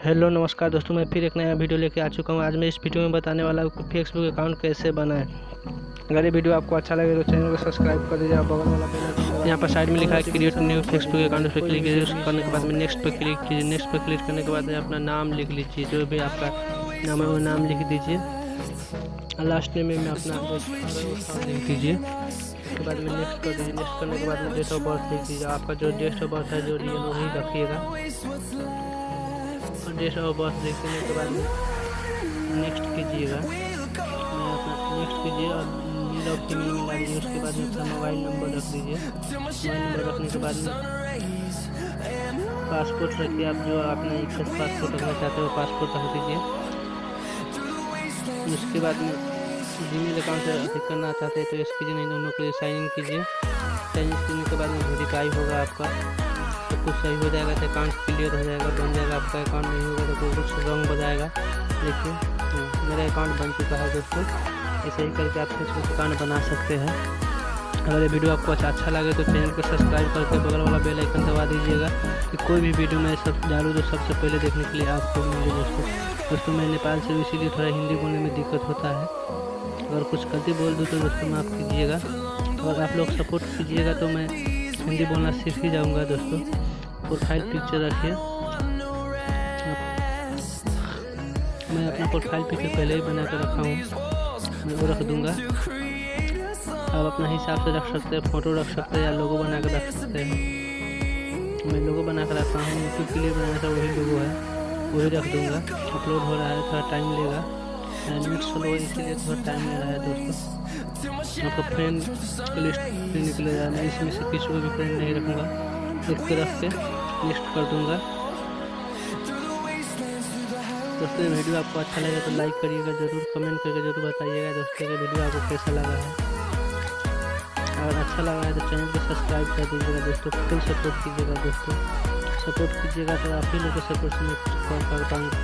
Hello नमस्कार दोस्तों, मैं फिर एक नया वीडियो लेके आ चुका हूँ। आज मैं इस वीडियो में बताने वाला हूँ कि फेसबुक अकाउंट कैसे बनाएं। अगर ये वीडियो आपको अच्छा लगे तो चैनल को सब्सक्राइब कर दीजिए। बगल वाला बेल यहाँ पर साइड में लिखा है क्रिएट न्यू फेसबुक अकाउंट, उस पर क्लिक कीजिए। उसको करने के बाद में नेक्स्ट पर क्लिक कीजिए। नेक्स्ट पर क्लिक करने के बाद में अपना नाम लिख लीजिए, जो भी आपका नाम है वो नाम लिख दीजिए। लास्ट में अपना लिख दीजिए। उसके बाद में नेक्स्ट कर दीजिए। नेक्स्ट करने के बाद में डेट ऑफ बर्थ लिख दीजिए। आपका जो डेट ऑफ बर्थ है जो रियल वही रखिएगा। और डेट ऑफ बर्थ लिख देने के बाद में नेक्स्ट कीजिएगा। अपना नेक्स्ट कीजिए और मेल और फीमेल मिला दीजिए। उसके बाद में अपना मोबाइल नंबर रख दीजिए। मोबाइल नंबर रखने के बाद में पासपोर्ट रखिए। आप जो अपना एक पासपोर्ट रखना चाहते हो पासपोर्ट रख दीजिए। उसके बाद में जीमेल अकाउंट से अधिक करना चाहते हैं तो इस कीजिए, नहीं दोनों के लिए साइन इन कीजिए। साइन इन करने के बाद में वेरीफाई होगा आपका, तो कुछ सही हो जाएगा तो अकाउंट क्लियर हो जाएगा, बन जाएगा। आपका अकाउंट नहीं होगा तो कुछ रॉन्ग बताएगा। देखिए मेरा अकाउंट बन चुका है दोस्तों। ऐसे ही करके आप फेसबुक अकाउंट बना सकते हैं। अगर ये वीडियो आपको अच्छा लगे तो चैनल को सब्सक्राइब करके बगल वाला बेल आइकन दबा दीजिएगा कि कोई भी वीडियो मैं सब डालूँ तो सबसे पहले देखने के लिए आपको मिले। दोस्तों मैं नेपाल से, इसीलिए थोड़ा हिंदी बोलने में दिक्कत होता है। अगर कुछ गलती बोल दूँ तो दोस्तों माफ़ कीजिएगा। अगर आप लोग सपोर्ट कीजिएगा तो मैं हिंदी बोलना सीख ही जाऊँगा। दोस्तों प्रोफाइल पिक्चर रखिए। मैं अपना प्रोफाइल पिक्चर पहले ही बना कर रखा हूँ, मैं वो रख दूँगा। आप अपना हिसाब से रख सकते हैं, फ़ोटो रख सकते हैं या लोगो बना कर रख सकते हैं। मैं लोगो बना कर रखा हूँ, यूट्यूब के लिए बनाया था वही लोगो है, वही रख दूँगा। अपलोड हो रहा है, थोड़ा टाइम लेगा, नेट स्लो है इसीलिए थोड़ा टाइम ले रहा है। दोस्तों आपका फ्रेंड लिस्ट भी निकलेगा, मैं इसमें से किसी को भी फ्रेंड नहीं रखूँगा, एक पे रख के लिस्ट कर दूँगा। दोस्तों वीडियो आपको अच्छा लगे तो लाइक करिएगा ज़रूर, कमेंट करके ज़रूर बताइएगा दोस्तों कि वीडियो आपको कैसा लगा है। अगर अच्छा लगा है तो चैनल को सब्सक्राइब कर दीजिएगा दोस्तों, फुल सपोर्ट कीजिएगा दोस्तों। सपोर्ट कीजिएगा तो आप ही लोग के सपोर्ट से मैं कुछ कर पाऊँगा।